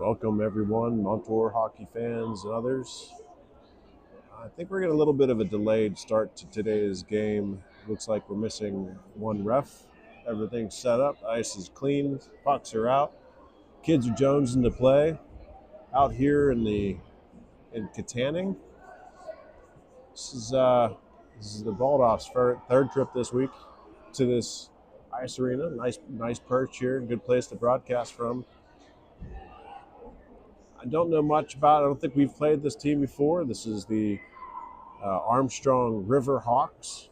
Welcome everyone, Montour hockey fans and others. I think we're getting a little bit of a delayed start to today's game. Looks like we're missing one ref. Everything's set up, ice is clean, pucks are out. Kids are jonesing to play. Out here in Katanning. This is the Baldoff's third trip this week to this ice arena. Nice perch here, good place to broadcast from. I don't know much about it. I don't think we've played this team before. This is the Armstrong River Hawks.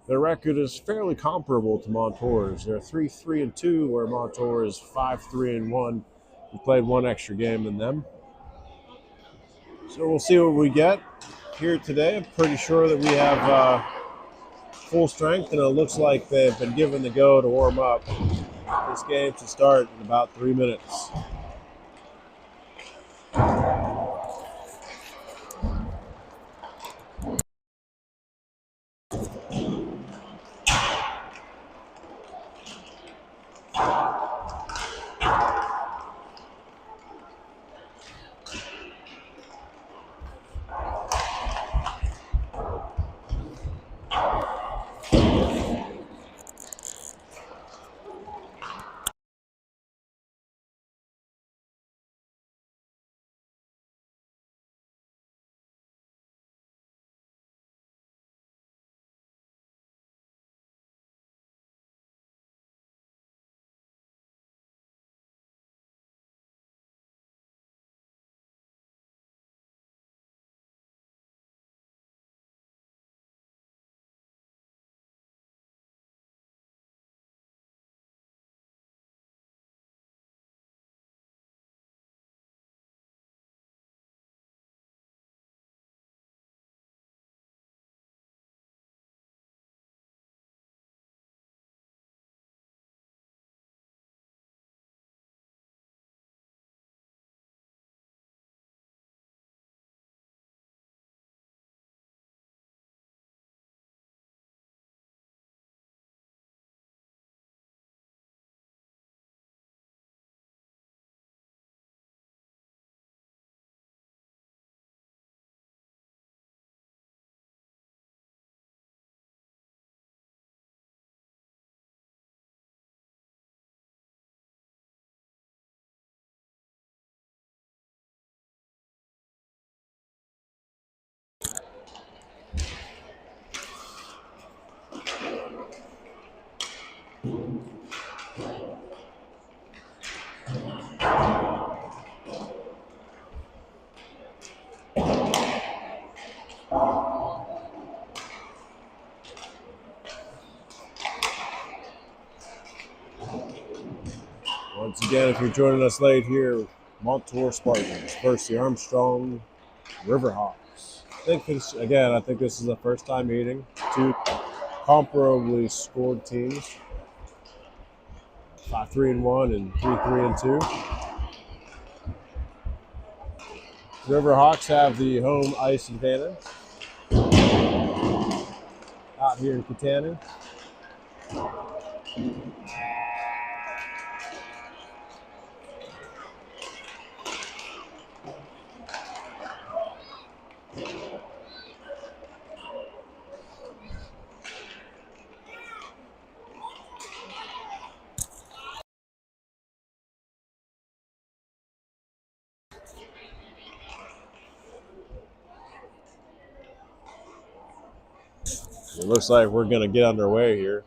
Their record is fairly comparable to Montour's. They're 3-3-2, where Montour is 5-3-1. We played one extra game than them. So we'll see what we get here today. I'm pretty sure that we have full strength, and it looks like they've been given the go to warm up. This game to start in about 3 minutes. Once again, if you're joining us late here, Montour Spartans versus the Armstrong River Hawks. I think this is the first time meeting two comparably scored teams, 5-3-1 and 3-3-2. River Hawks have the home ice advantage out here in Katanning. It looks like we're going to get underway here.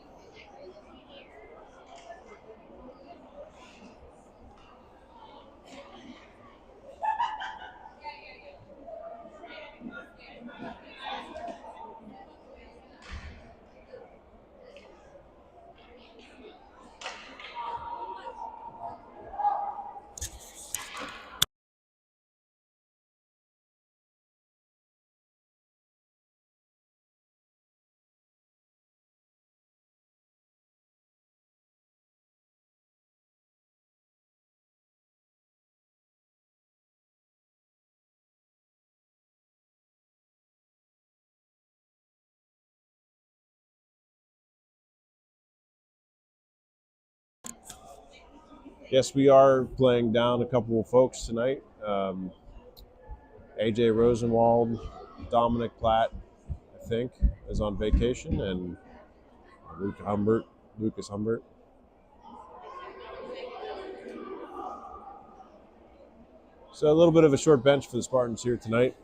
Guess we are playing down a couple of folks tonight. AJ Rosenwald, Dominic Platt, I think, is on vacation, and Lucas Humbert. So a little bit of a short bench for the Spartans here tonight.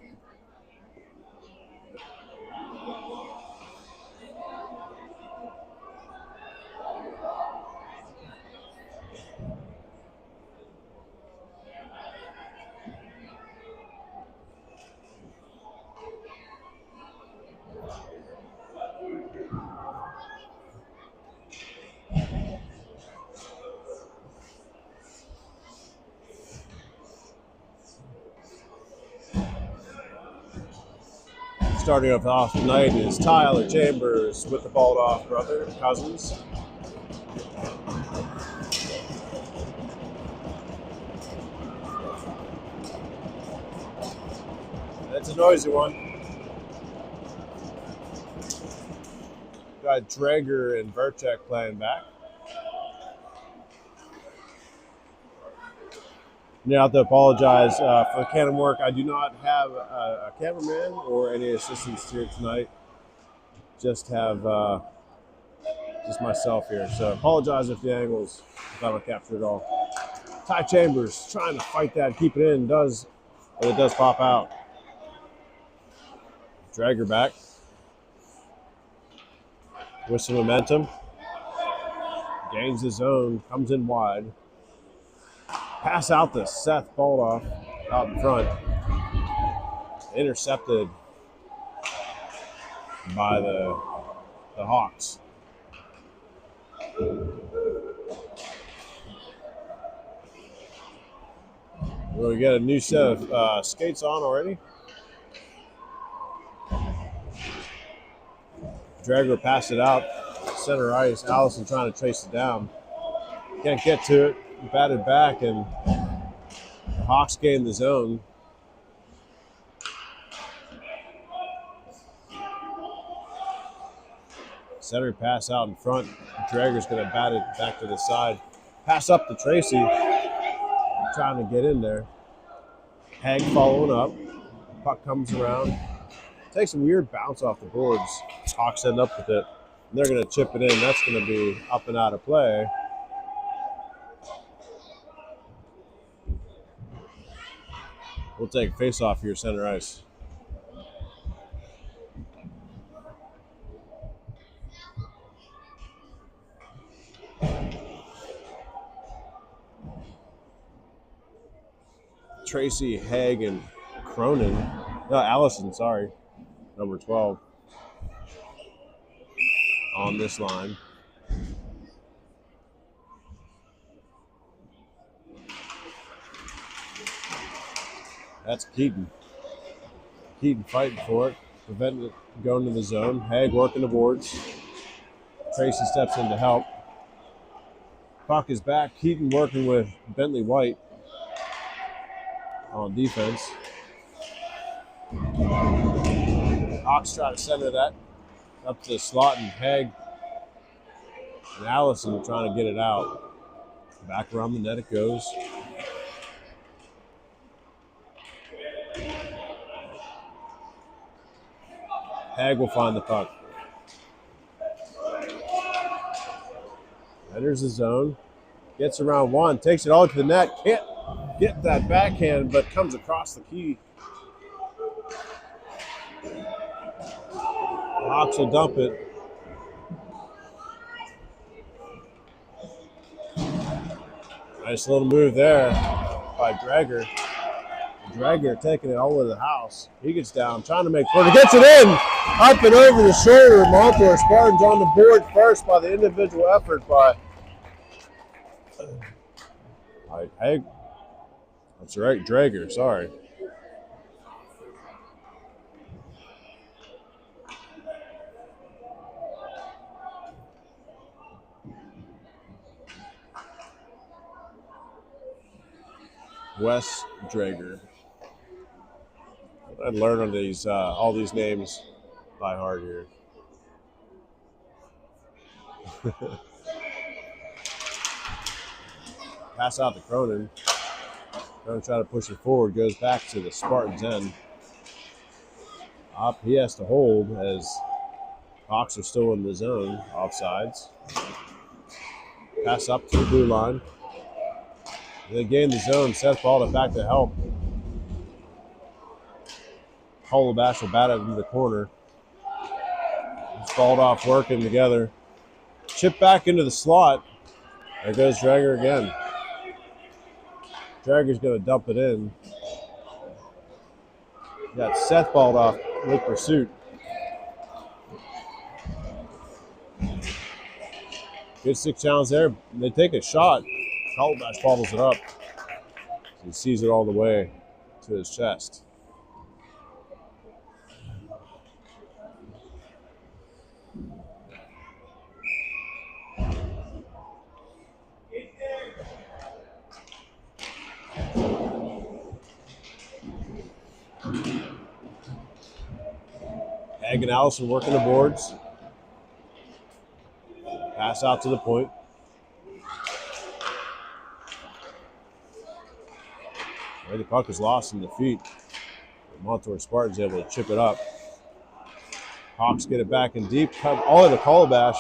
Starting off tonight is Tyler Chambers with the balled off brother, Cousins. It's a noisy one. Got Drager and Verchek playing back. You have to apologize for the camera work. I do not have a cameraman or any assistants here tonight. Just have just myself here. So apologize if the angles don't capture it all. Ty Chambers trying to fight that, keep it in, but it does pop out. Drager back with some momentum. Gains his own, comes in wide. Pass out to Seth Baldoff out in front. Intercepted by the Hawks. We got a new set of skates on already. Drager passed it out. Center ice. Allison trying to trace it down. Can't get to it. Batted back, and the Hawks gained the zone. Center pass out in front. Drager's going to bat it back to the side. Pass up to Tracy. Trying to get in there. Hag following up. Puck comes around. Takes a weird bounce off the boards. Hawks end up with it. And they're going to chip it in. That's going to be up and out of play. We'll take face-off here, center ice. Tracy, Haig, and Cronin. No, Allison, sorry. Number 12. On this line. That's Keaton. Keaton fighting for it. Preventing it going to the zone. Haig working the boards. Tracy steps in to help. Puck is back. Keaton working with Bentley White on defense. Hawks try to center that up to the slot, and Haig and Allison trying to get it out. Back around the net it goes. Haig will find the puck. Enters the zone. Gets around one. Takes it all to the net. Can't get that backhand, but comes across the key. Hawks will dump it. Nice little move there by Drager. Drager taking it all over the house. He gets down, trying to make it. Gets it in! Up and over the shoulder. Montour. Spartans on the board first by the individual effort by Haig. That's right, Drager, sorry. Wes Drager. I'd learn on these all these names by heart here. Pass out to Cronin. Cronin trying to push it forward. Goes back to the Spartans' end. Up, he has to hold as Hawks are still in the zone, offsides. Pass up to the blue line. They gain the zone. Seth balled it back to help. Colabash will bat it into the corner. It's balled off working together. Chip back into the slot. There goes Drager again. Drager's going to dump it in. Got Seth balled off with pursuit. Good stick challenge there. They take a shot. Colabash bobbles it up. He sees it all the way to his chest. Egg and Allison working the boards. Pass out to the point. The puck is lost in the feet. Montour Spartans able to chip it up. Hawks get it back in deep. All in the Colabash.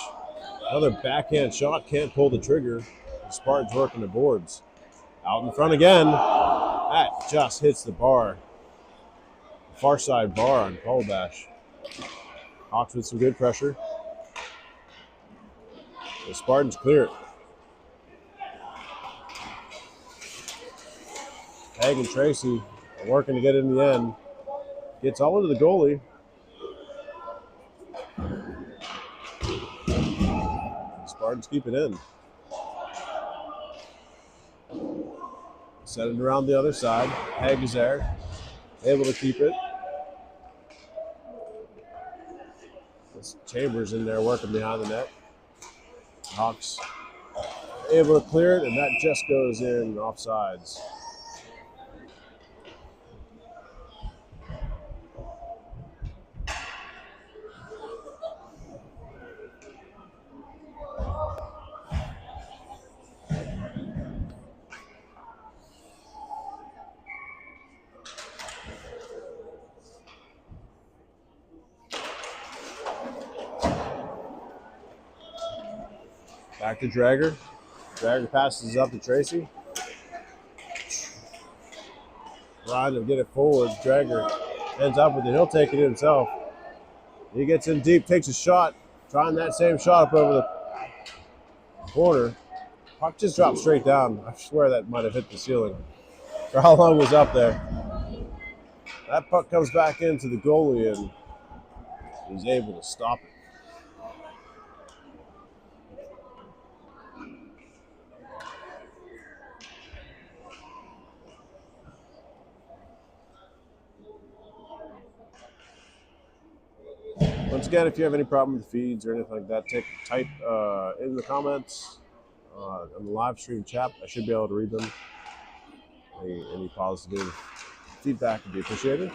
Another backhand shot. Can't pull the trigger. The Spartans working the boards. Out in front again. That just hits the bar. Far side bar on Colabash. Hawks with some good pressure. The Spartans clear it. Egg and Tracy are working to get it in the end. Gets all into the goalie. The Spartans keep it in. Set it around the other side. Egg is there. Able to keep it. Chambers in there working behind the net. Hawks able to clear it, and that just goes in offsides. Back to Drager. Drager passes up to Tracy. Trying to get it forward. Drager ends up with it. He'll take it himself. He gets in deep, takes a shot. Trying that same shot up over the corner. Puck just dropped straight down. I swear that might have hit the ceiling. For how long was up there. That puck comes back into the goalie and he's able to stop it. Once again, if you have any problem with feeds or anything like that, type in the comments on the live stream chat. I should be able to read them. Any positive feedback would be appreciated.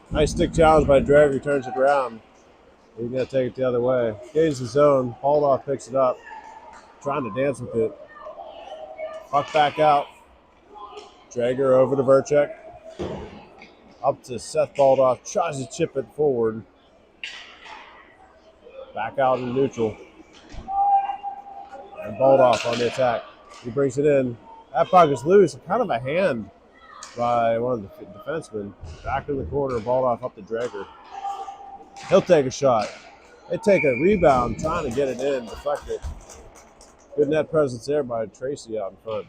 Nice stick challenge by Drager. He turns it around. He's going to take it the other way. Gains the zone. Baldoff picks it up. Trying to dance with it. Puck back out. Drager over to Verchek. Up to Seth Baldoff. Tries to chip it forward. Back out in neutral. And Baldoff on the attack. He brings it in. That puck is loose. Kind of a hand by one of the defensemen. Back in the corner. Baldoff up to Drager. He'll take a shot. They take a rebound, trying to get it in, deflect it. Good net presence there by Tracy out in front.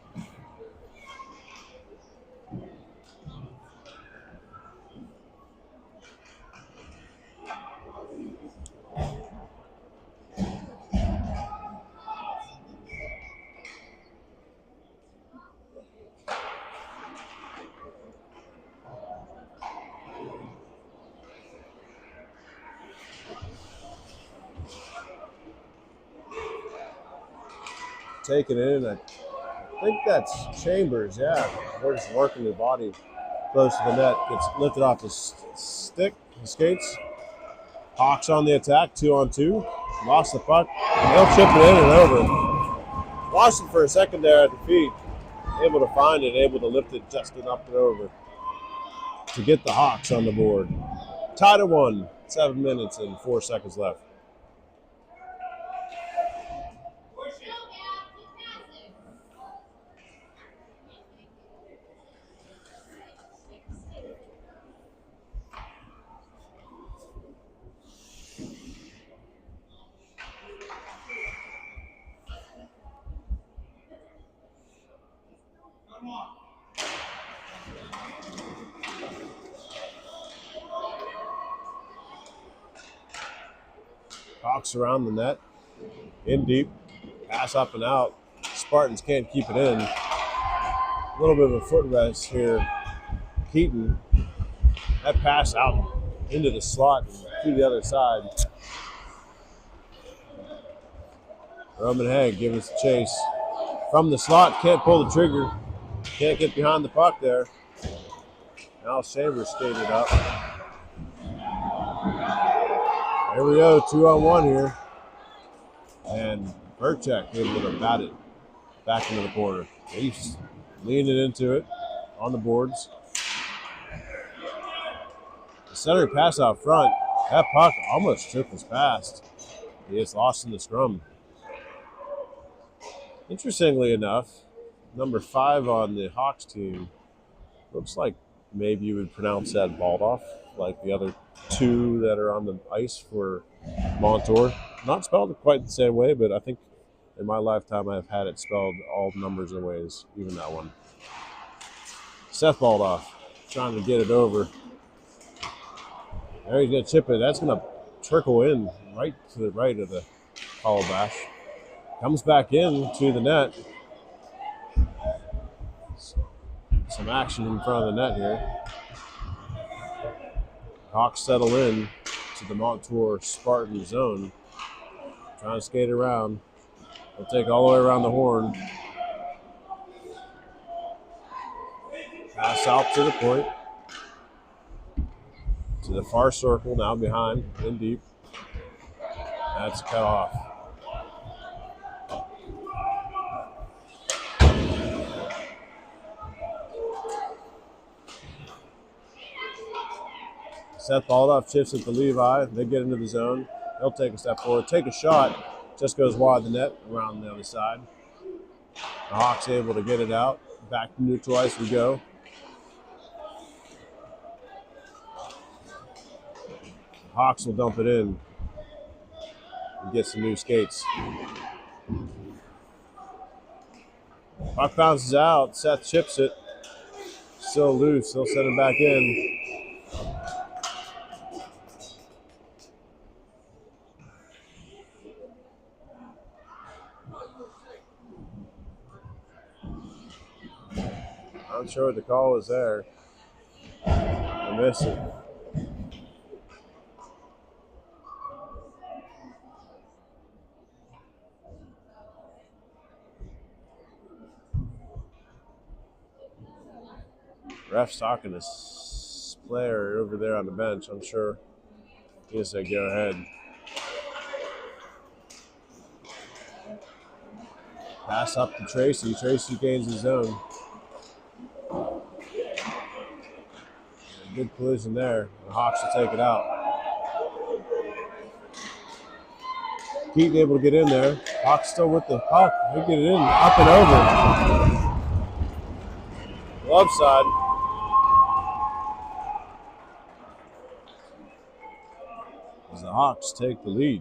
Taking it in. I think that's Chambers, yeah. We're just working the body close to the net. Gets lifted off his stick, his skates. Hawks on the attack, 2-on-2. Lost the puck. They'll chip it in and over. Watched it for a second there at the feet. Able to find it, able to lift it just enough and over to get the Hawks on the board. Tied at 1, 7 minutes and 4 seconds left. Hawks around the net, in deep, pass up and out. Spartans can't keep it in. A little bit of a foot rest here. Keaton, that pass out into the slot to the other side. Roman Haig giving us a chase. From the slot, can't pull the trigger. Can't get behind the puck there. Now Chambers skated up. Here we go, 2-on-1 here. And Burchak able to bat it back into the corner. He's leaning into it on the boards. The center pass out front. That puck almost took us past. He is lost in the scrum. Interestingly enough, number 5 on the Hawks team looks like maybe you would pronounce that Baldoff, like the other 2 that are on the ice for Montour. Not spelled quite the same way, but I think in my lifetime I've had it spelled all numbers and ways, even that one. Seth Baldoff trying to get it over. There he's going to chip it. That's going to trickle in right to the right of the calabash. Comes back in to the net. Some action in front of the net here. Hawks settle in to the Montour Spartan zone. Trying to skate around. They'll take all the way around the horn. Pass out to the point. To the far circle, now behind, in deep. That's cut off. Seth Baldoff chips it to Levi. They get into the zone. He'll take a step forward, take a shot. Just goes wide the net around the other side. The Hawks able to get it out. Back to neutral ice we go. The Hawks will dump it in and get some new skates. Puck bounces out. Seth chips it. Still loose. He'll send it back in. I'm sure the call was there. I missed it. Ref's talking to this player over there on the bench. I'm sure he just said, go ahead. Pass up to Tracy. Tracy gains his zone. Good collision there. The Hawks will take it out. Keaton able to get in there. Hawks still with the puck. They get it in, up and over. Glove side. As the Hawks take the lead.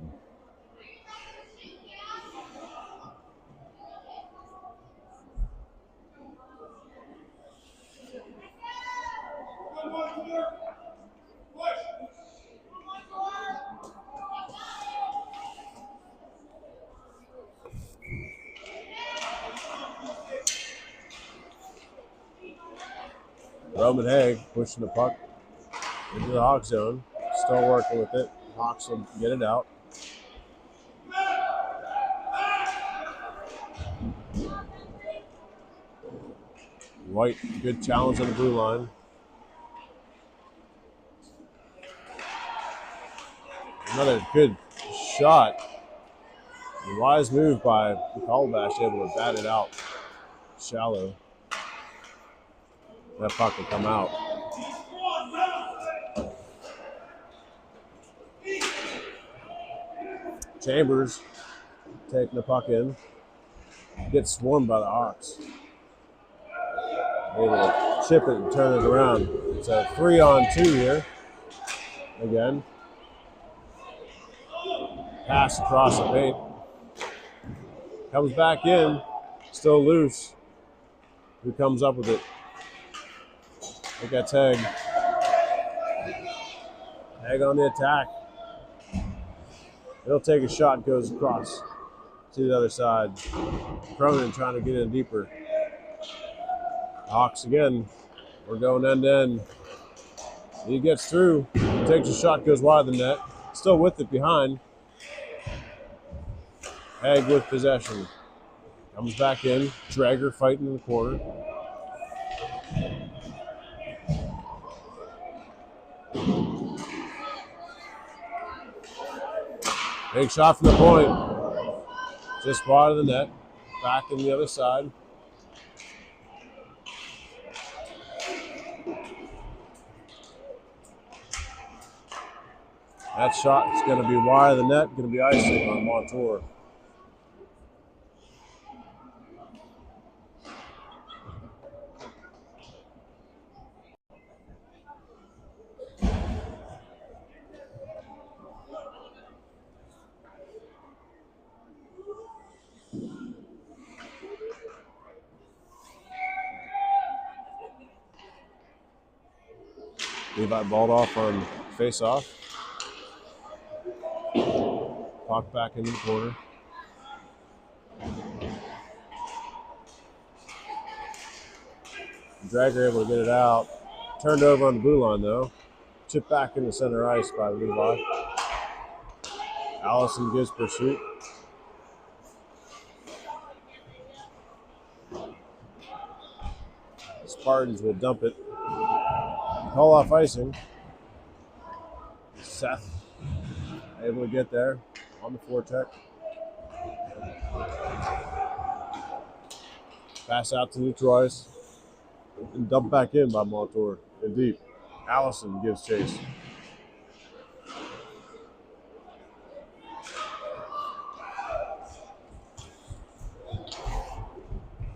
Roman Haig pushing the puck into the Hawk zone. Still working with it. Hawks will get it out. White, good challenge on the blue line. Another good shot A wise move by Calabash, able to bat it out shallow. That puck will come out. Chambers taking the puck in. Gets swarmed by the Hawks. Able to chip it and turn it around. It's a 3-on-2 here. Again. Pass across the paint. Comes back in. Still loose. Who comes up with it? I think that's Haig. Haig on the attack. He'll take a shot, goes across to the other side. Cronin trying to get in deeper. Hawks again. We're going end to end. He gets through. Takes a shot, goes wide of the net. Still with it behind. Haig with possession. Comes back in. Drager fighting in the corner. Big shot from the point. Just wide of the net. Back on the other side. That shot is going to be wide of the net. Going to be icing on Montour. Levi balled off on face-off. Puck back into the corner. Drager able to get it out. Turned over on the blue line though. Chipped back into center ice by Levi. Allison gives pursuit. Spartans will dump it. Call off icing. Seth able to get there on the forecheck. Pass out to neutral ice. And dumped back in by Montour and deep. Allison gives chase.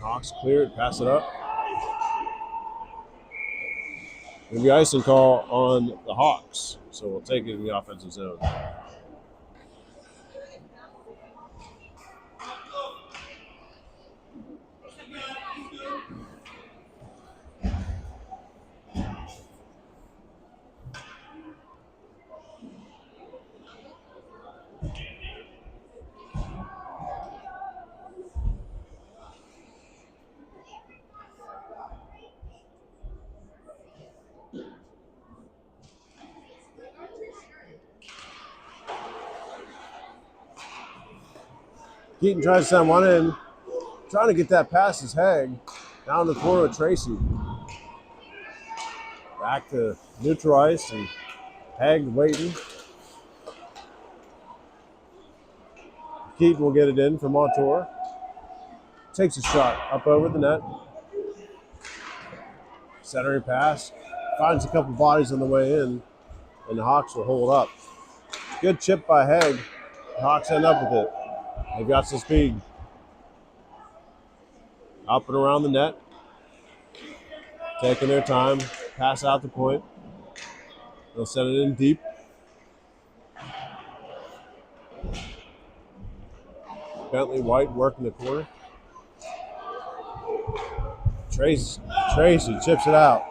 Hawks clear it, pass it up. Going to be icing call on the Hawks, so we'll take it in the offensive zone. Keaton tries to send one in. Trying to get that past his Haig. Down the corner with Tracy. Back to neutral ice and Haig waiting. Keaton will get it in for Montour. Takes a shot up over the net. Centering pass. Finds a couple bodies on the way in. And the Hawks will hold up. Good chip by Haig. The Hawks end up with it. They've got some speed. Up and around the net. Taking their time. Pass out the point. They'll send it in deep. Bentley White working the corner. Tracy chips it out.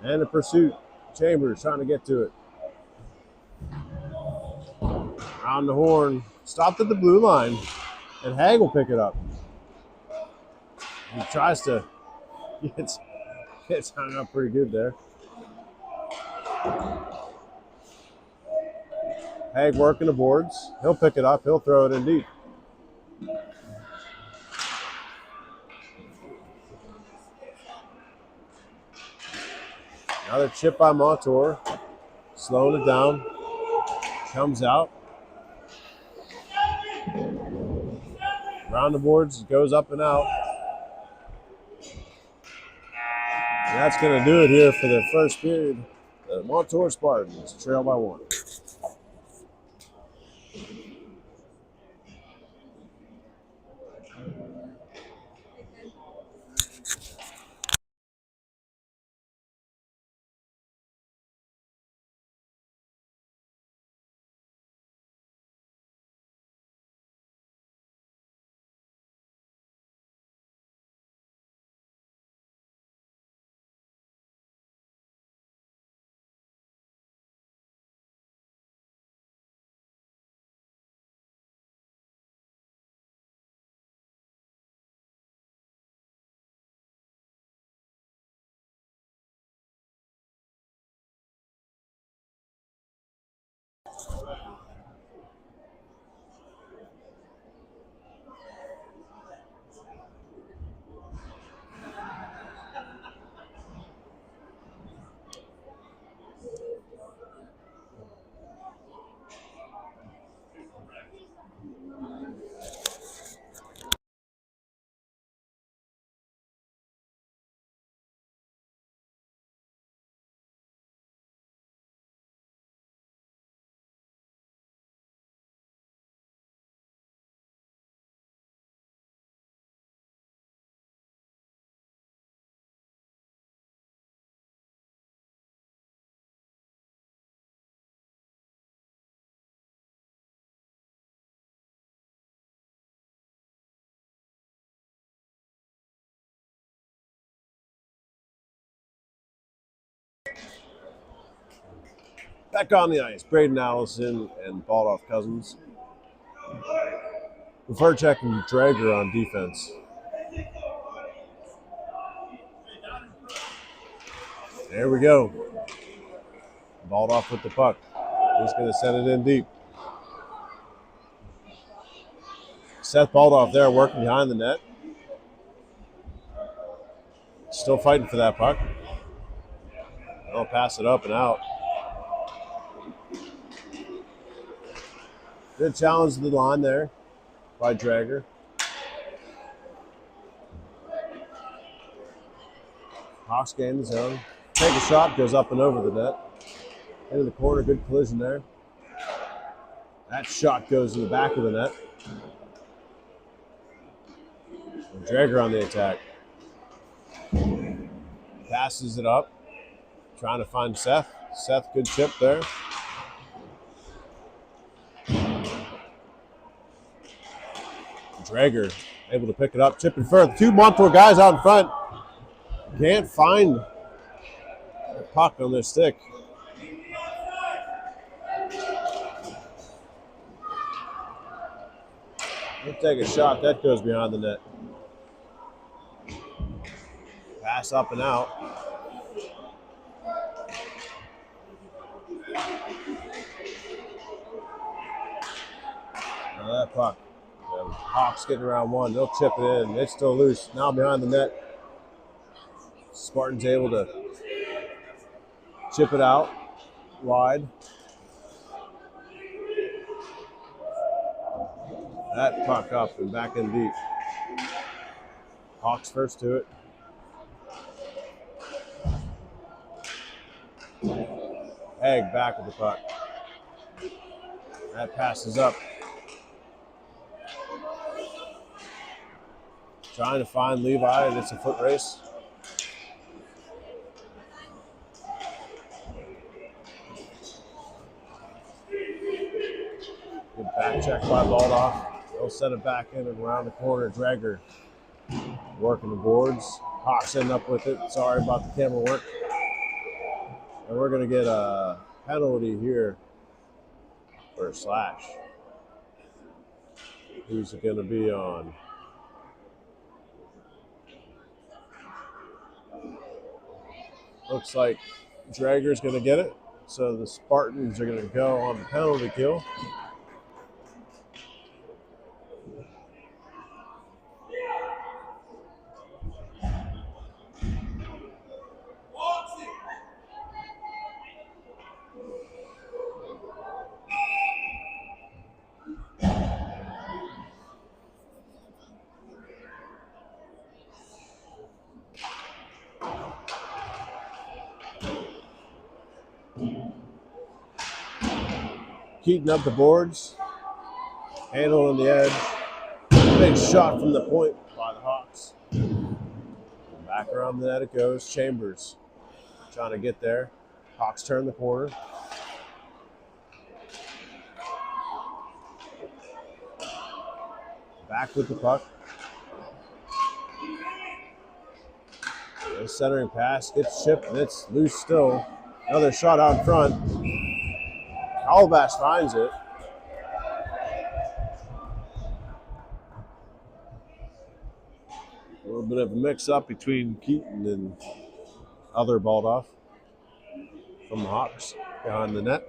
And the pursuit. Chambers trying to get to it. Around the horn. Stopped at the blue line. And Haig will pick it up. He tries to gets hung up pretty good there. Haig working the boards. He'll pick it up. He'll throw it in deep. Another chip by Montour. Slowing it down. Comes out. Around the boards, goes up and out. And that's going to do it here for the first period. The Montour Spartans trail by 1. Back on the ice, Braden Allison and Baldoff Cousins. Verchek and Drager on defense. There we go. Baldoff with the puck. He's going to send it in deep. Seth Baldoff there working behind the net. Still fighting for that puck. They'll pass it up and out. Good challenge to the line there by Drager. Hawks gain the zone. Take a shot, goes up and over the net. Into the corner, good collision there. That shot goes in the back of the net. And Drager on the attack. Passes it up. Trying to find Seth. Seth, good chip there. Drager able to pick it up, chip in front. 2 Montour guys out in front. Can't find the puck on their stick. He'll take a shot. That goes behind the net. Pass up and out. Now that puck. The Hawks getting around 1. They'll chip it in. It's still loose. Now behind the net. Spartans able to chip it out wide. That puck up and back in deep. Hawks first to it. Egg back with the puck. That passes up. Trying to find Levi, and it's a foot race. Good back check by Baldoff. They'll set it back in and around the corner. Drager working the boards. Hawks end up with it. Sorry about the camera work. And we're going to get a penalty here for a slash. Who's it going to be on? Looks like Drager's going to get it. So the Spartans are going to go on the penalty kill. Keaton up the boards. Handle on the edge. Big shot from the point by the Hawks. Back around the net it goes. Chambers trying to get there. Hawks turn the corner. Back with the puck. A centering pass gets chipped and it's loose still. Another shot out in front. Calabash finds it. A little bit of a mix-up between Keaton and other Baldoff from the Hawks behind the net.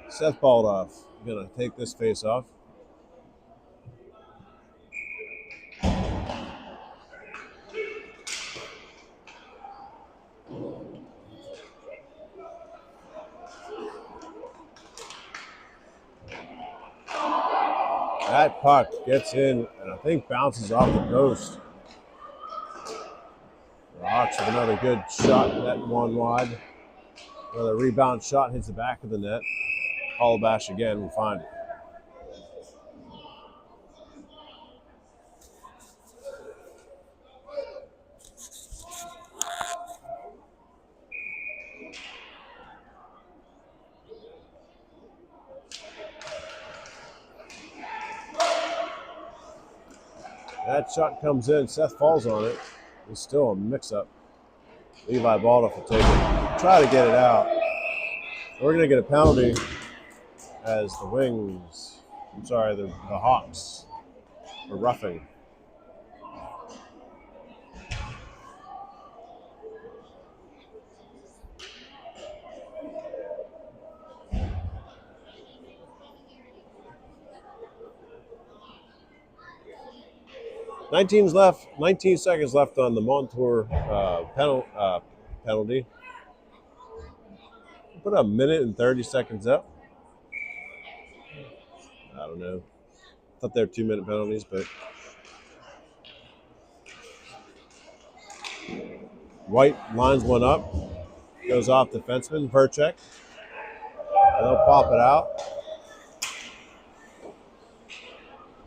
Seth Baldoff going to take this face off. That puck gets in and I think bounces off the post. The Hawks have another good shot, net one wide. Another rebound shot hits the back of the net. Calabash again will find it. That shot comes in. Seth falls on it. It's still a mix-up. Levi Baldoff will take it. Try to get it out. We're going to get a penalty as the Hawks are roughing. Nineteen seconds left on the Montour penalty. Put a minute and 30 seconds up. I don't know. Thought they were 2-minute penalties, but White lines one up. Goes off defenseman, Verchek. They'll pop it out.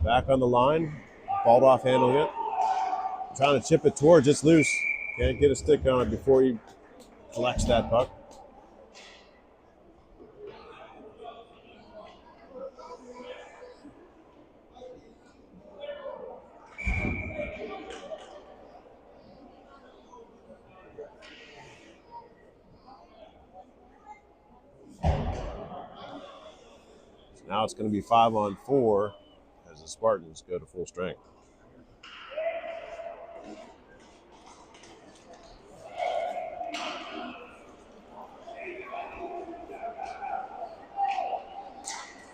Back on the line. Baldoff handling it. Trying to chip it towards, it's loose. Can't get a stick on it before he collects that puck. Now it's going to be 5-on-4 as the Spartans go to full strength.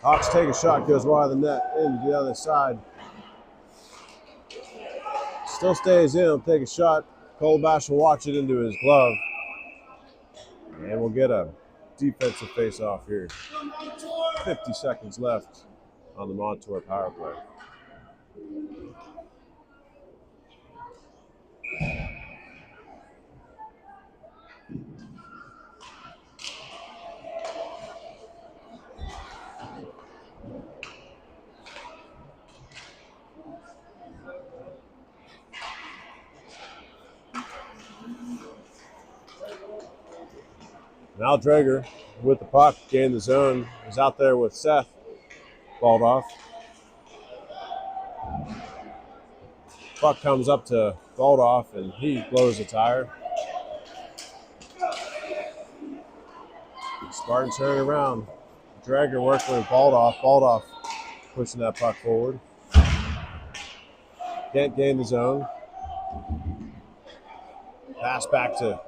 Hawks take a shot, goes wide of the net, into the other side. Still stays in, he'll take a shot. Calabash will watch it into his glove. And we'll get a defensive face-off here. 50 seconds left on the Montour power play. Now Drager with the puck, gained the zone, is out there with Seth Baldoff. Puck comes up to Baldoff and he blows a tire. Spartans turning around. Drager working with Baldoff. Baldoff pushing that puck forward. Can't gain the zone. Pass back to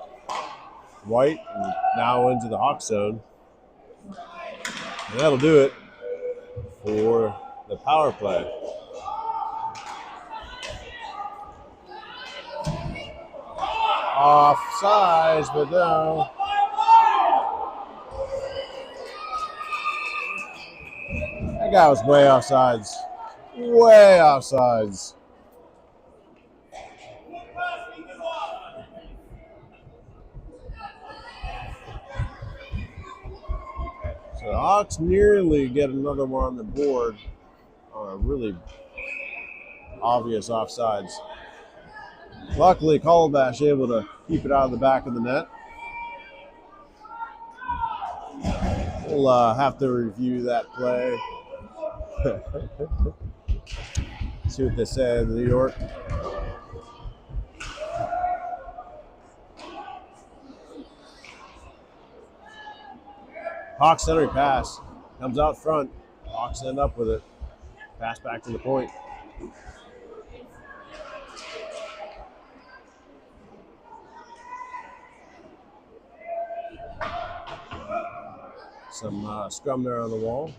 White, and now into the Hawk zone. And that'll do it for the power play. Offsides, but no. guy was way offsides. Way offsides. So the Hawks nearly get another one on the board on a really obvious offsides. Luckily, Calabash able to keep it out of the back of the net. We'll have to review that play. See what they say in New York. Hawks centering pass. Comes out front. Hawks end up with it. Pass back to the point. Some scrum there on the wall.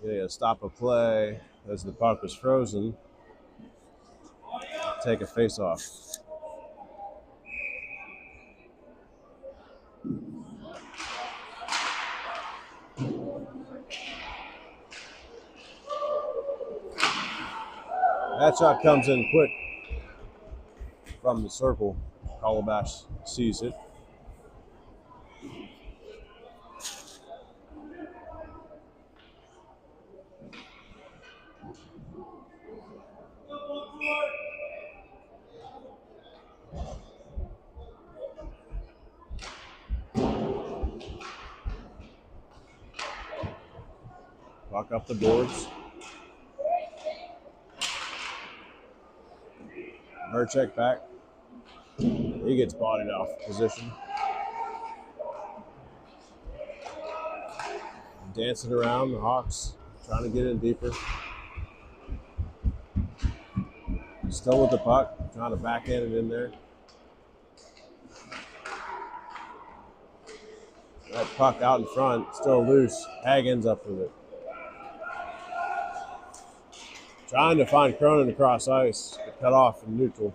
Yeah, stop a play as the puck was frozen. Take a face off. That shot comes in quick from the circle. Calabash sees it. Puck up the boards. Merchek back. He gets bodied off position. Dancing around the Hawks, trying to get in deeper. Still with the puck, trying to backhand it in there. That puck out in front, still loose. Hag ends up with it. Trying to find Cronin across ice, but cut off in neutral.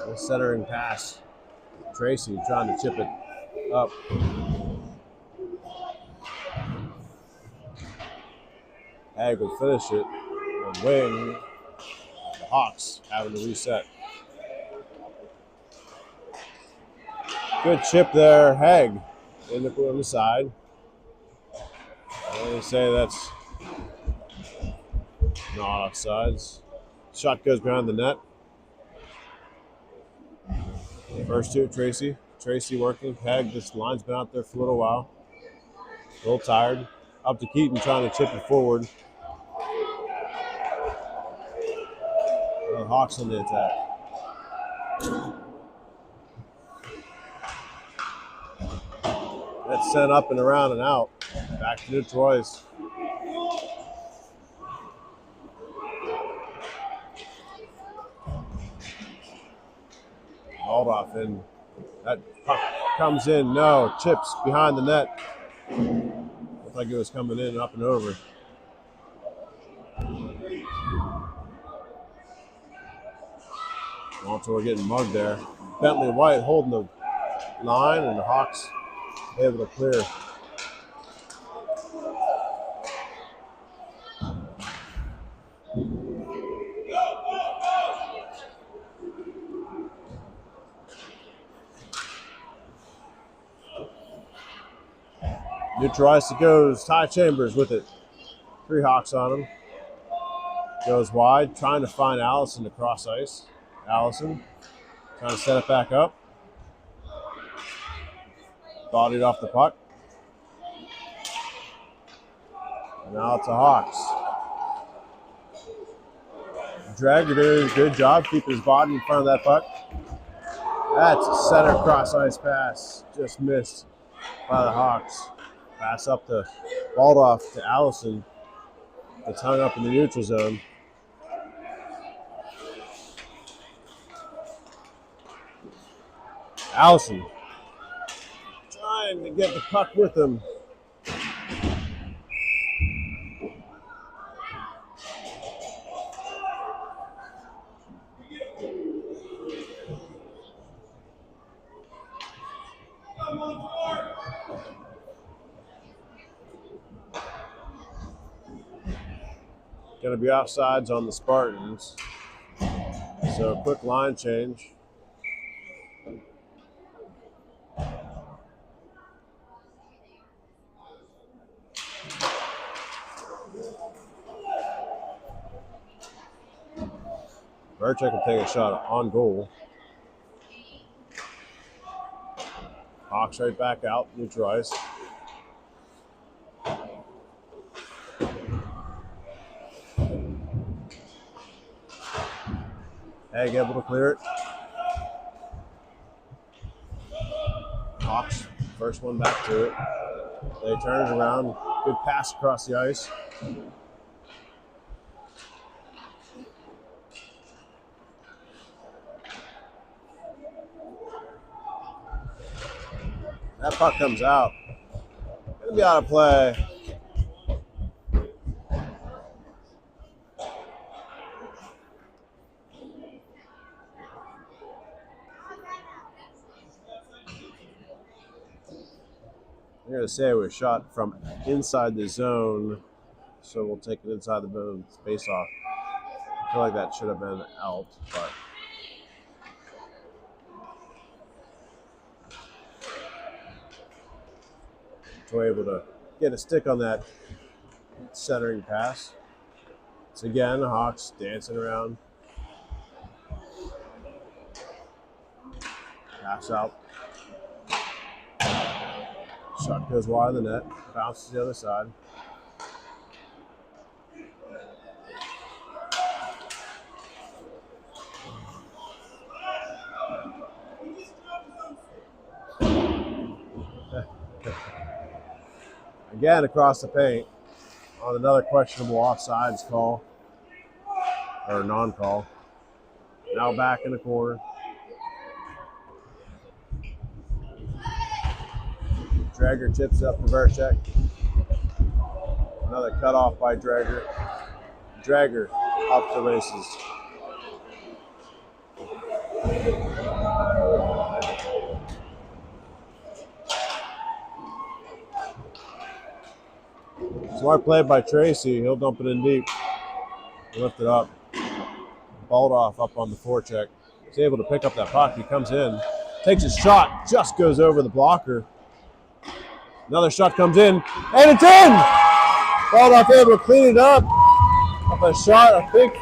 The centering pass. Tracy trying to chip it up. Hag will finish it. And wing. The Hawks having to reset. Good chip there, Hag in the side. They say that's not offsides. Shot goes behind the net. First two, Tracy. Tracy working. Hag, this line's been out there for a little while. A little tired. Up to Keaton trying to chip it forward. The Hawks on the attack. That's sent up and around and out. Back to neutral ice. Hauled off in. That puck comes in. No, chips behind the net. Looked like it was coming in up and over. Montour getting mugged there. Bentley White holding the line, and the Hawks able to clear. Neutral ice it goes. Ty Chambers with it. 3 Hawks on him. Goes wide, trying to find Allison to cross ice. Allison trying to set it back up. Bodied off the puck. And now it's the Hawks. Drager doing a good job keeping his body in front of that puck. That's a center cross ice pass. Just missed by the Hawks. Pass up to Baldoff to Allison. It's hung up in the neutral zone. Allison trying to get the puck with him. Going to be offsides on the Spartans. So quick line change. Verchek will take a shot on goal. Hawks right back out, neutralize. Egg able to clear it. Hawks, first one back to it. They turn it around. Good pass across the ice. That puck comes out. Gonna be out of play. I'm going to say it was shot from inside the zone, so we'll take it inside the zone face off. I feel like that should have been out, but we're able to get a stick on that centering pass. So again, the Hawks dancing around. Pass out. Shot goes wide of the net, bounces to the other side. Again, across the paint on another questionable offsides call, or non-call. Now back in the corner. Drager tips up to Verchek. Another cutoff by Drager. Drager off the races. Smart play by Tracy. He'll dump it in deep. Lift it up. Baldoff up on the forecheck. He's able to pick up that puck. He comes in, takes a shot, just goes over the blocker. Another shot comes in, and it's in! Baldoff able to clean it up. Up a shot, I think,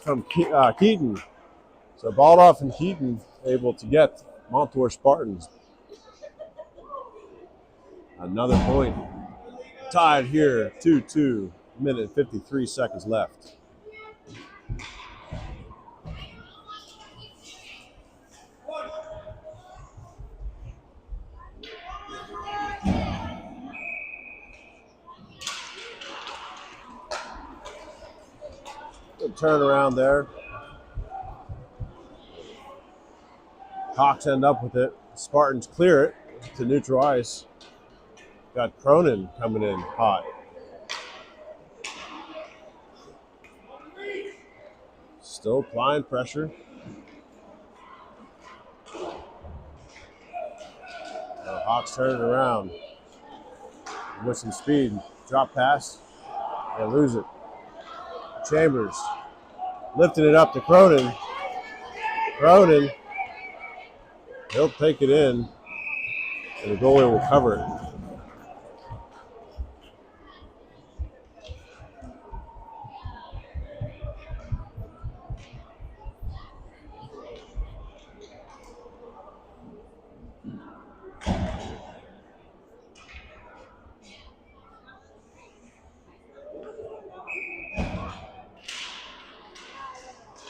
from Keaton. So Baldoff and Keaton able to get Montour Spartans another point. Tied here, 2-2, minute 53 seconds left. Good turnaround there. Hawks end up with it. Spartans clear it to neutral ice. Got Cronin coming in hot. Still applying pressure. Hawks turn it around with some speed. Drop pass. They lose it. Chambers lifting it up to Cronin. Cronin. He'll take it in, and the goalie will cover it.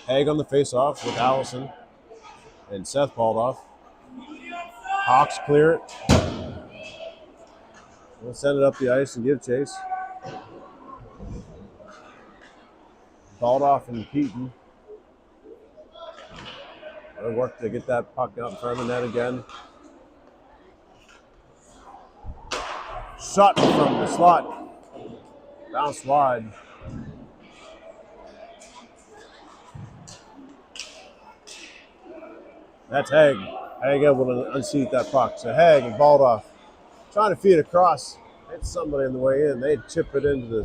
Haig on the face-off with Allison and Seth Baldoff. Hawks clear it. We'll send it up the ice and give chase. Baldoff and Keaton. They'll work to get that puck out in front of the net again. Shot from the slot. Bounced wide. That's Haig. Haig able to unseat that puck. So Haig and Baldoff trying to feed across. Hit somebody on the way in. They chip it into the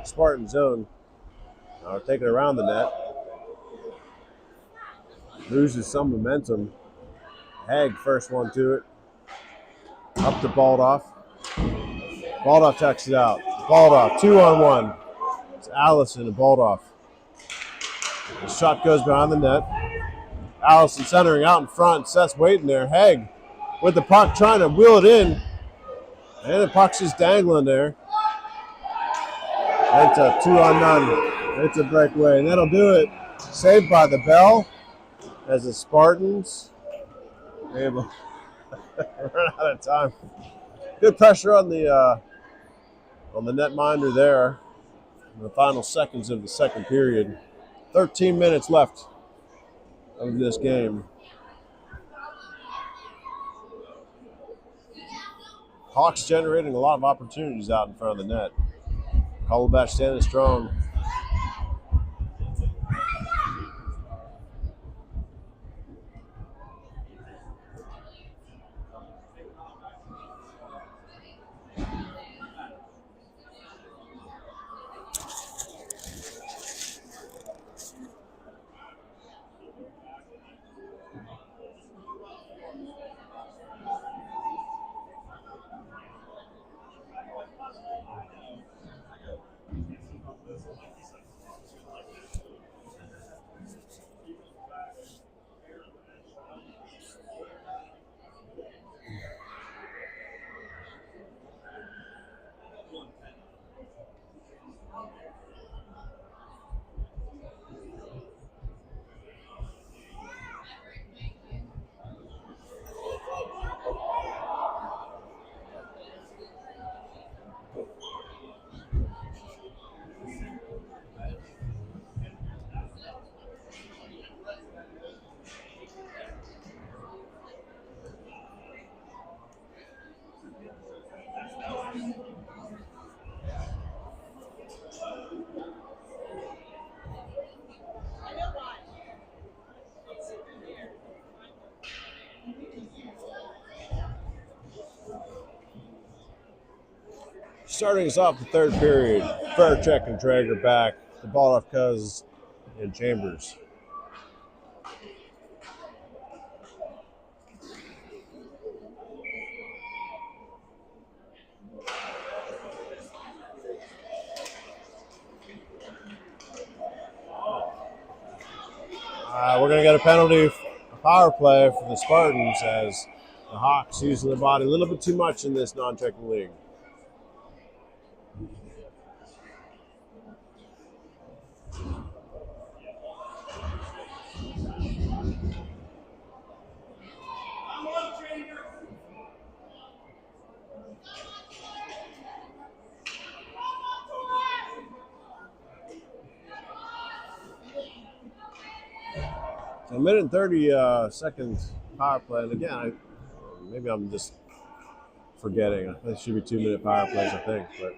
Spartan zone. Take it around the net. Loses some momentum. Haig first one to it. Up to Baldoff. Baldoff checks it out. Baldoff, 2-on-1. It's Allison and Baldoff. The shot goes behind the net. Allison centering out in front. Seth's waiting there. Haig with the puck trying to wheel it in. And the puck's just dangling there. It's a 2-on-none. It's a breakaway, and that'll do it. Saved by the bell as the Spartans able run out of time. Good pressure on the netminder there in the final seconds of the second period. 13 minutes left of this game. Hawks generating a lot of opportunities out in front of the net. Calabash standing strong. Starting us off the third period, Faircheck and Drager back. The ball off Cuz and Chambers. We're going to get a penalty, a power play for the Spartans as the Hawks using the body a little bit too much in this non-checking league. So a minute and 30 seconds power play. And again, maybe I'm just forgetting. It should be 2-minute power plays, I think. But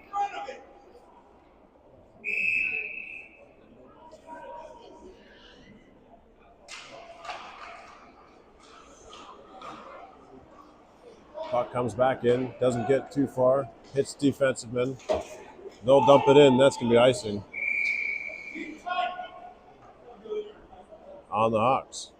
puck comes back in, doesn't get too far, hits defensive men. They'll dump it in. That's going to be icing on the Hawks.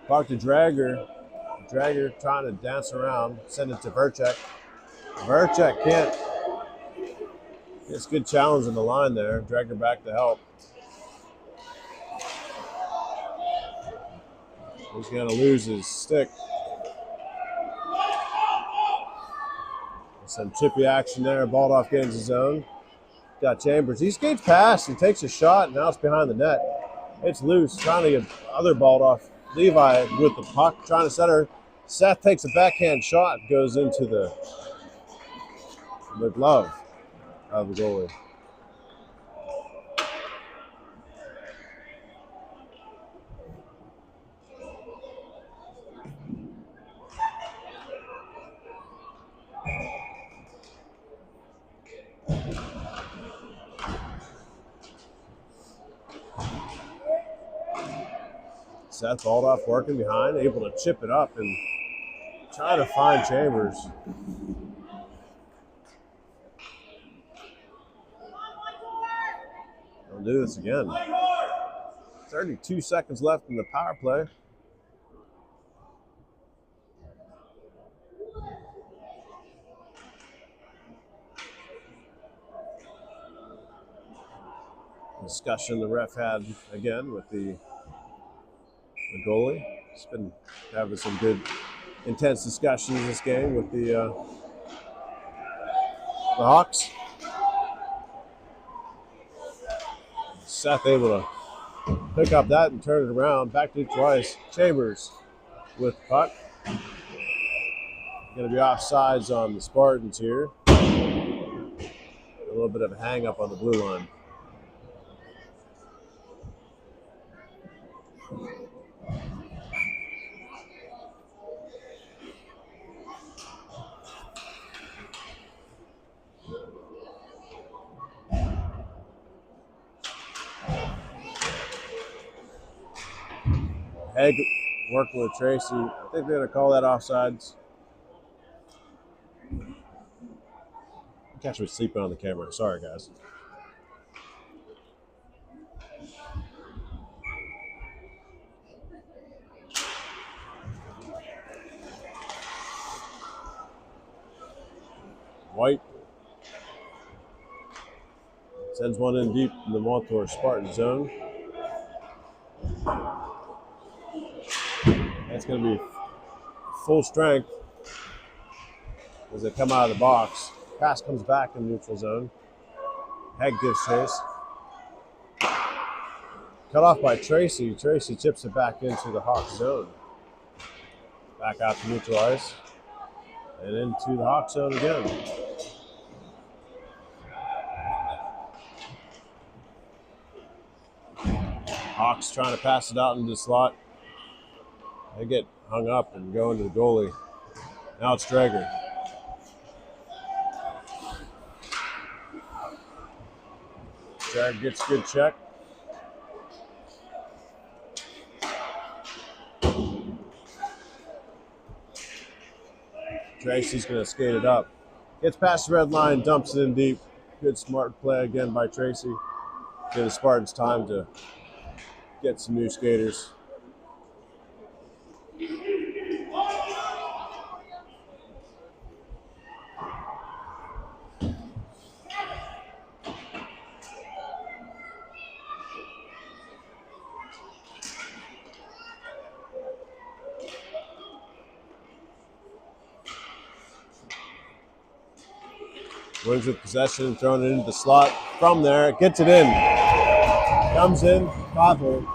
Puck to Drager. Drager trying to dance around, send it to Verchek. Verchek can't. It's good challenge in the line there. Drager back to help. He's going to lose his stick. Some chippy action there. Baldoff getting his zone. Got Chambers. He skates past and takes a shot, and now it's behind the net. It's loose. Trying to get other Baldoff. Levi with the puck, trying to set her. Seth takes a backhand shot, goes into the glove of the goalie. Seth Baldoff working behind, able to chip it up and try to find Chambers. They'll do this again. 32 seconds left in the power play. Discussion the ref had again with the goalie. He's been having some good, intense discussions this game with the Hawks. Seth able to pick up that and turn it around. Back to twice. Chambers with puck. Going to be offsides on the Spartans here. A little bit of a hang up on the blue line. Egg working with Tracy. I think they're going to call that offsides. Catch me sleeping on the camera. Sorry, guys. White sends one in deep in the Montour Spartan zone. That's going to be full strength as they come out of the box. Pass comes back in neutral zone. Hegg gives chase. Cut off by Tracy. Tracy chips it back into the Hawks zone. Back out to neutral ice. And into the Hawks zone again. Hawks trying to pass it out into the slot. They get hung up and go into the goalie. Now it's Drager. Drager gets a good check. Tracy's going to skate it up. Gets past the red line, dumps it in deep. Good smart play again by Tracy. Give the Spartans time to get some new skaters. Wins with possession, throwing it into the slot. From there, gets it in. Comes in, Koppel.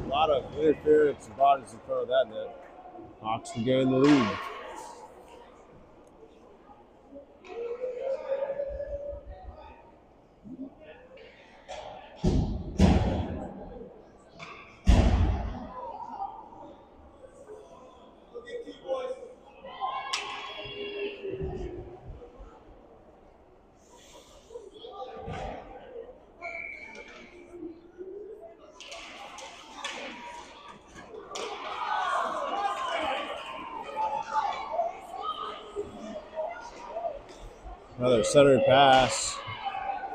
A lot of interference and bodies in front of that net. Hawks to gain the lead. Another centered pass.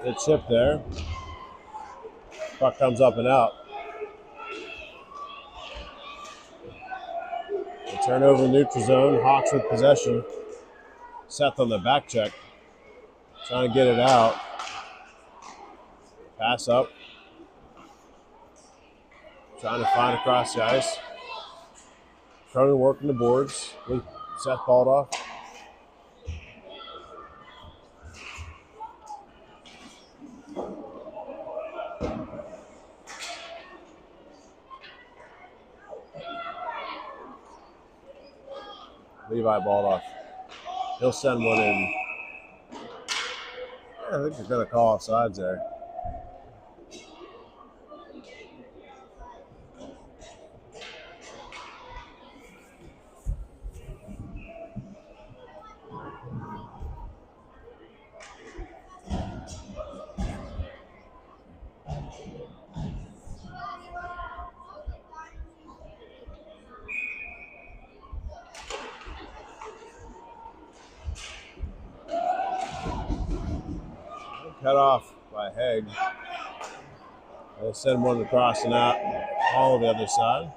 Good chip there. Puck comes up and out. A turnover in neutral zone. Hawks with possession. Seth on the back check. Trying to get it out. Pass up. Trying to find across the ice. Cronin working the boards with Seth Baldoff. Levi Baldoff. He'll send one in. Yeah, I think they're going to call offsides there. cut off by Haig. They'll send one across and out all the other side.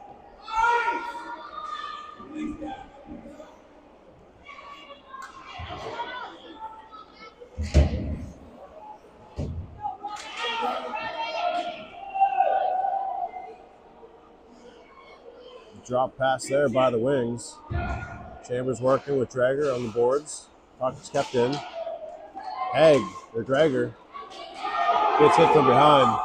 Drop pass there by the wings. Chambers working with Drager on the boards. Puck is kept in. Haig, or Drager, gets hit from behind.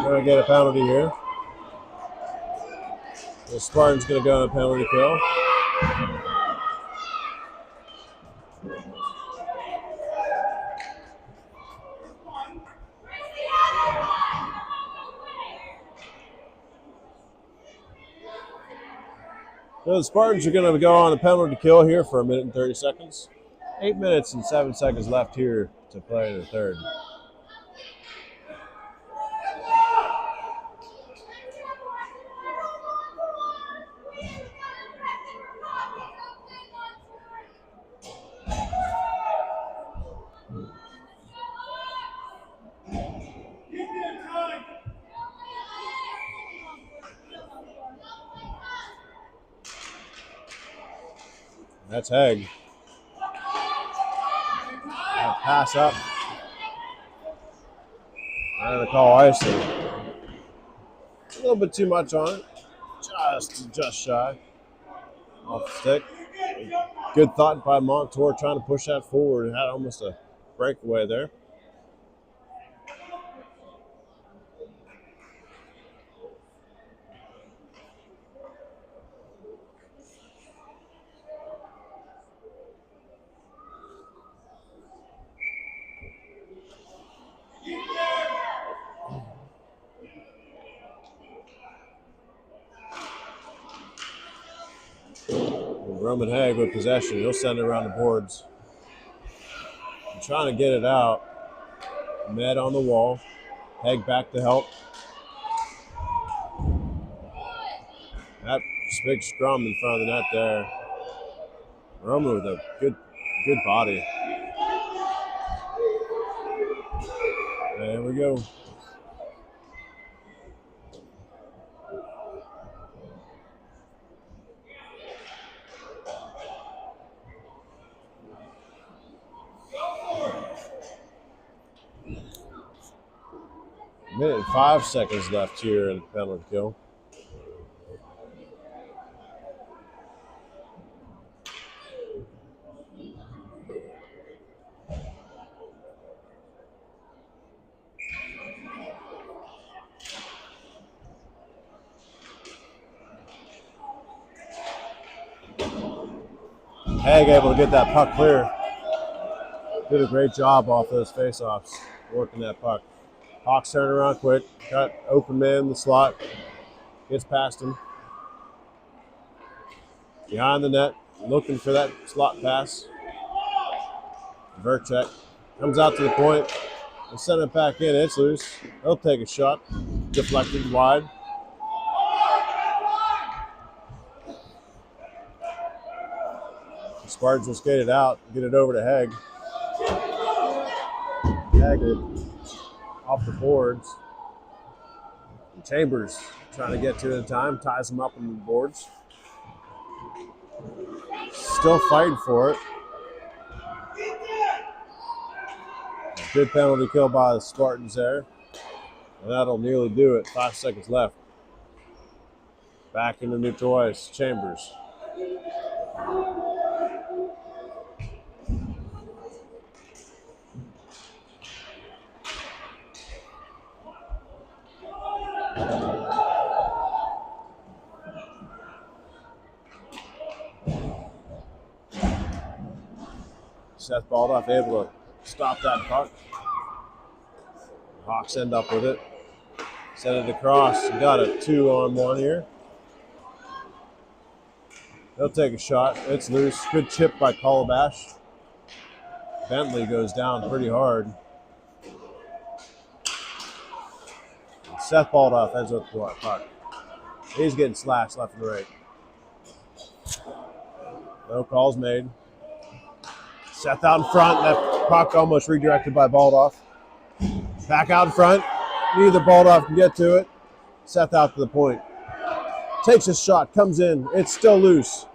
Going to get a penalty here. The Spartans going to go on a penalty kill. So the Spartans are going to go on a penalty kill here for 1 minute and 30 seconds. 8 minutes and 7 seconds left here to play in the third. That's Haig. Pass up. I'm going to call icing. A little bit too much on it. Just shy. Off the stick. Good thought by Montour trying to push that forward. Had almost a breakaway there. Roman Haig with possession. He'll send it around the boards. I'm trying to get it out. Med on the wall. Haig back to help. That big scrum in front of the net there. Roman with a good body. There we go. Minute and 5 seconds left here in the penalty kill. Haig able to get that puck clear. Did a great job off those faceoffs, working that puck. Hawks turn around quick. Got open man in the slot. Gets past him. Behind the net, looking for that slot pass. Verchek comes out to the point. They'll send it back in. It's loose. He'll take a shot. Deflected wide. The Spartans will skate it out. Get it over to Haig. Haig off the boards. And Chambers trying to get to it in time. Ties him up on the boards. Still fighting for it. Good penalty kill by the Spartans there. And that'll nearly do it. 5 seconds left. Back into neutral ice. Chambers. Seth Baldoff able to stop that puck. Hawks end up with it. Send it across. Got a 2-on-1 here. They'll take a shot. It's loose. Good chip by Calabash. Bentley goes down pretty hard. Seth Baldoff heads up the puck. He's getting slashed left and right. No calls made. Seth out in front. That puck almost redirected by Baldoff. Back out in front. Neither Baldoff can get to it. Seth out to the point. Takes a shot. Comes in. It's still loose.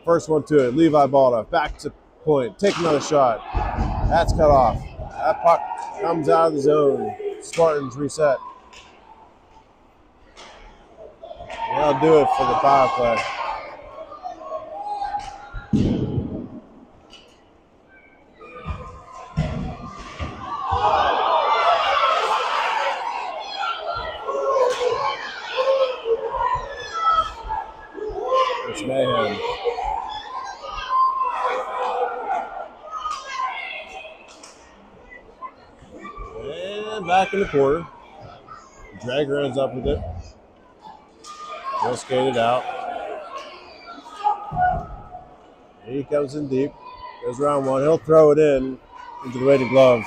First one to it. Levi Baldoff. Back to point. Take another shot. That's cut off. That puck comes out of the zone. Spartans reset. They'll do it for the power play. It's mayhem. And back in the quarter. Dragger ends up with it. He'll skate it out. He comes in deep. Goes around one. He'll throw it in into the weighted glove.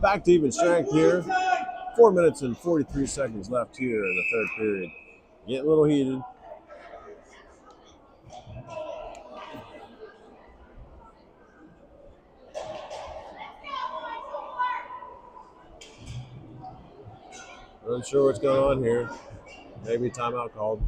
Back to even strength here. 4 minutes and 43 seconds left here in the third period. Getting a little heated. Not sure what's going on here. Maybe timeout called.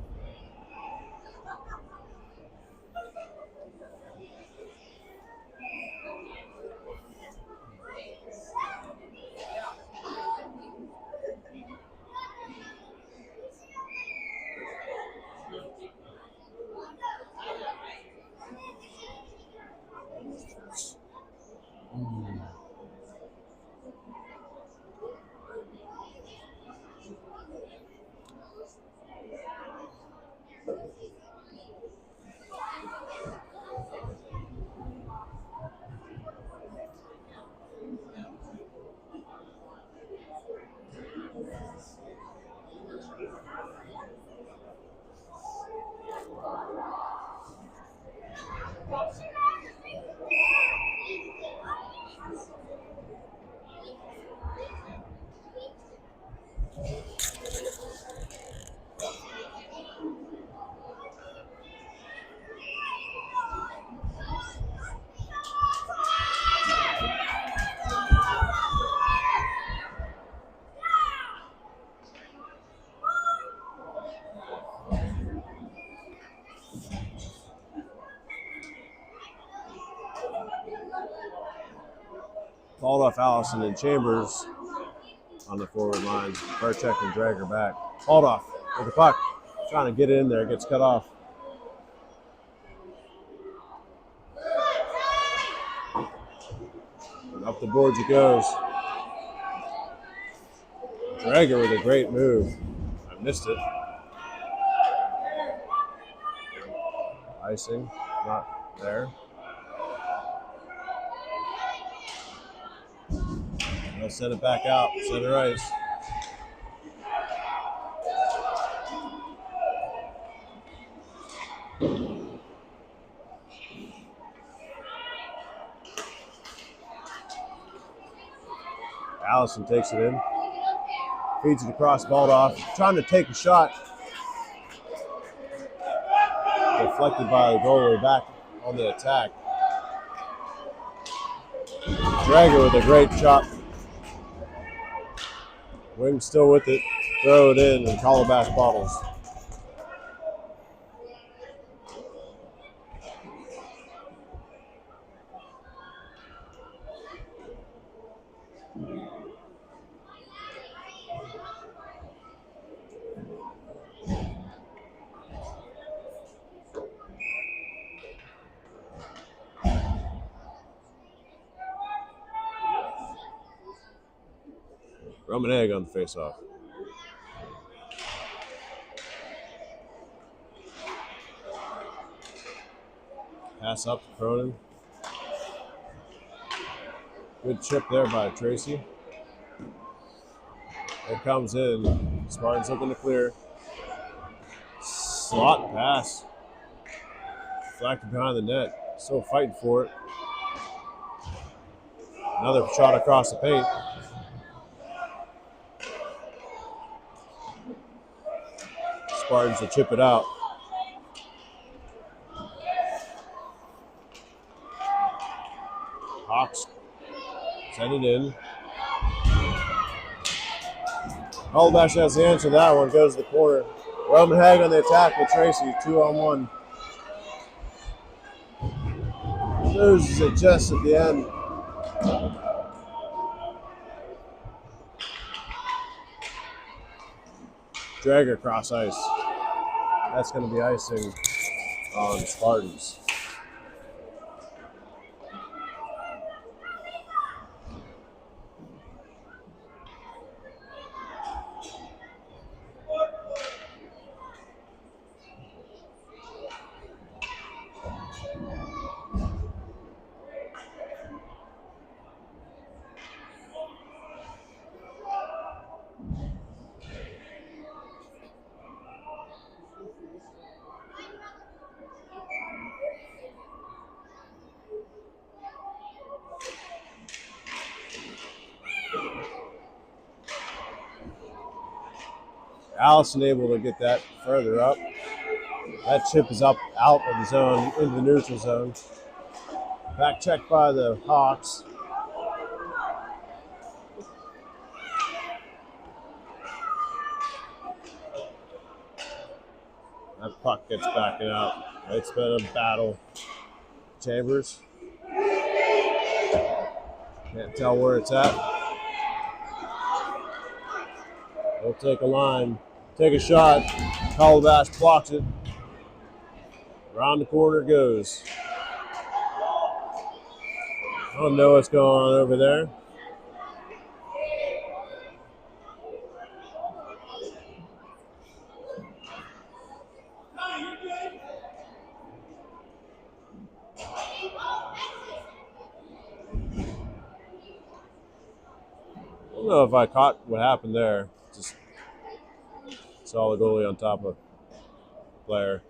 Baldoff, Allison, and Chambers on the forward line. Barchek and Dragger back. Baldoff with the puck. Trying to get it in there. Gets cut off. And up the boards it goes. Dragger with a great move. I missed it. Icing. Not there. They'll send it back out. Center ice. Allison takes it in. Feeds it across, Baldoff. Trying to take a shot. Deflected by the goalie back on the attack. Dragger with a great shot. Wing still with it. Throw it in and Calabash bottles. Rum and egg on the face-off. Pass up to Cronin. Good chip there by Tracy. It comes in. Spartans looking to clear. Slot pass. Deflected behind the net. Still fighting for it. Another shot across the paint. Spartans will chip it out. Hawks send it in. Calabash has the answer to that one. Goes to the corner. Roman Haig on the attack with Tracy. 2-on-1. Loses it just at the end. Dragger cross ice. That's going to be icing on Spartans. Allison able to get that further up. That chip is up out of the zone into the neutral zone. Back check by the Hawks. That puck gets backing out. It's been a battle. Chambers. Can't tell where it's at. We'll take a line. Take a shot. Calabash blocks it. Around the corner it goes. I don't know what's going on over there. I don't know if I caught what happened there. Just saw the goalie on top of the player.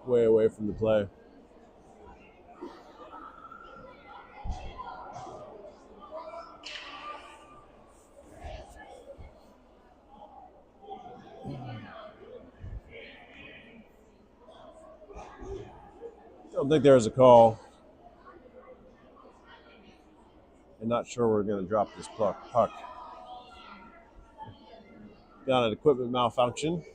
Way away from the play. I don't think there was a call. I'm not sure we're going to drop this puck. Got an equipment malfunction.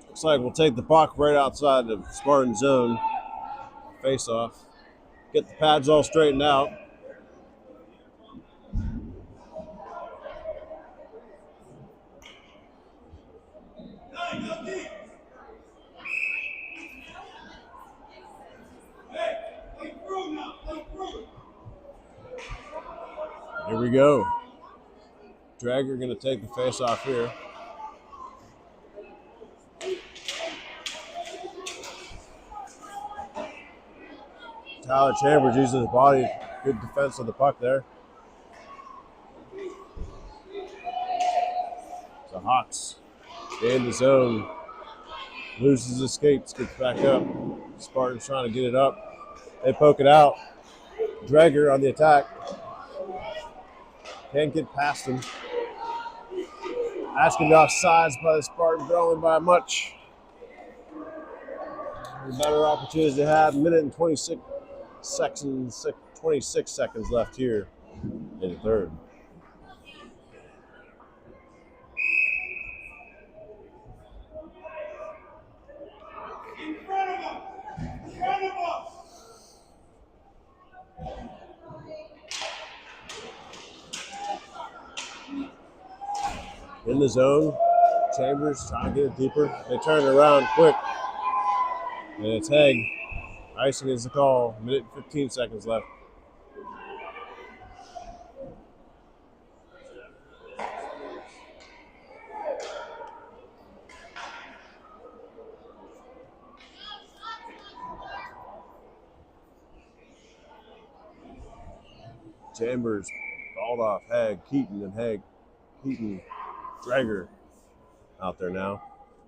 Looks like we'll take the puck right outside the Spartan zone. Face off. Get the pads all straightened out. Here we go. Dragger going to take the face off here. Tyler Chambers using his body. Good defense of the puck there. The Hawks in the zone. Loses his skates, gets back up. Spartans trying to get it up. They poke it out. Dragger on the attack. Can't get past him. Asking to be offsides by the Spartans, but only by much. The better opportunities they had. Minute and 26 seconds left here in the third. In the zone, Chambers trying to get it deeper. They turn it around quick, and it's Haig. Icing is the call. Minute and 15 seconds left. Chambers balled off Haig, Keaton, and Haig. Keaton, Drager out there now.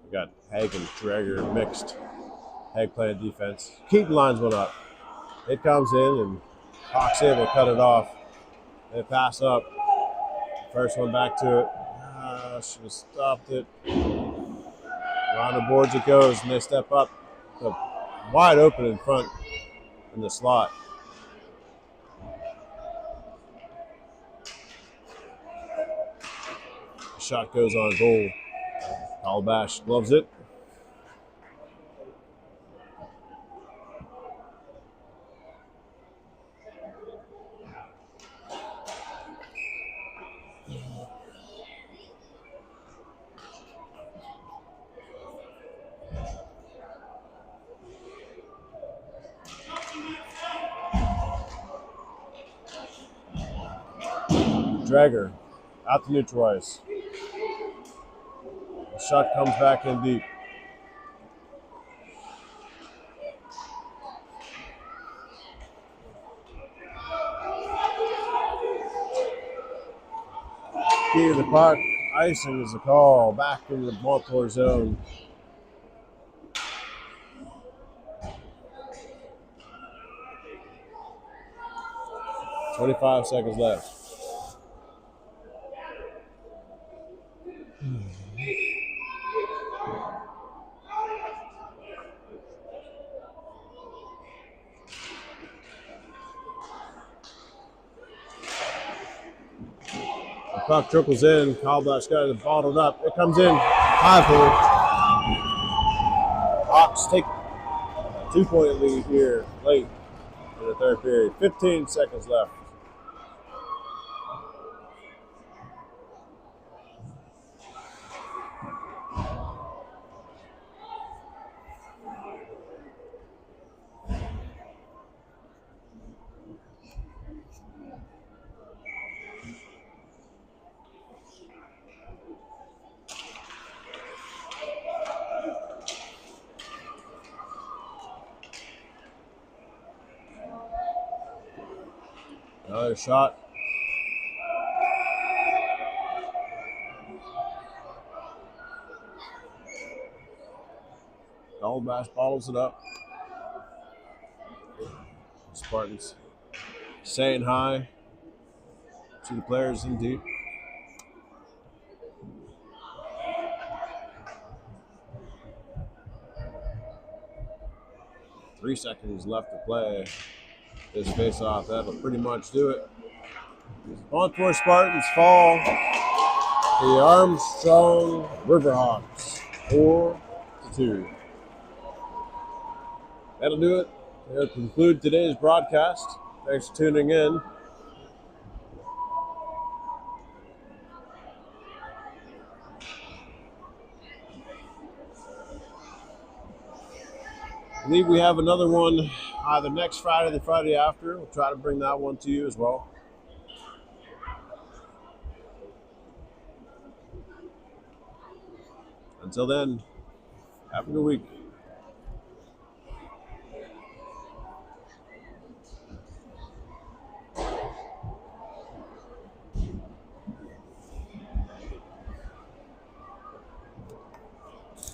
We got Haig and Drager mixed. Haig playing defense. Keaton lines one up. It comes in, and Hawks able to cut it off. They pass up. First one back to it. Should have stopped it. Around the boards it goes, and they step up. Wide open in front in the slot. The shot goes on goal. Calabash gloves it. Drager out to neutral ice. The shot comes back in deep. Key to the puck. Icing is the call. Back into the Montour zone. "25 seconds left. The puck trickles in. Calabash got it bottled up. It comes in. High point. Hawks take a 2-point lead here late in the third period. 15 seconds left. Another shot. Calabash bottles it up. Spartans saying hi to the players in deep. Three seconds left to play. This face-off, that'll pretty much do it. Montour Spartans fall to the Armstrong Riverhawks, 4-2. That'll do it. That'll conclude today's broadcast. Thanks for tuning in. I believe we have another one either next Friday or the Friday after. We'll try to bring that one to you as well. Until then, have a good week.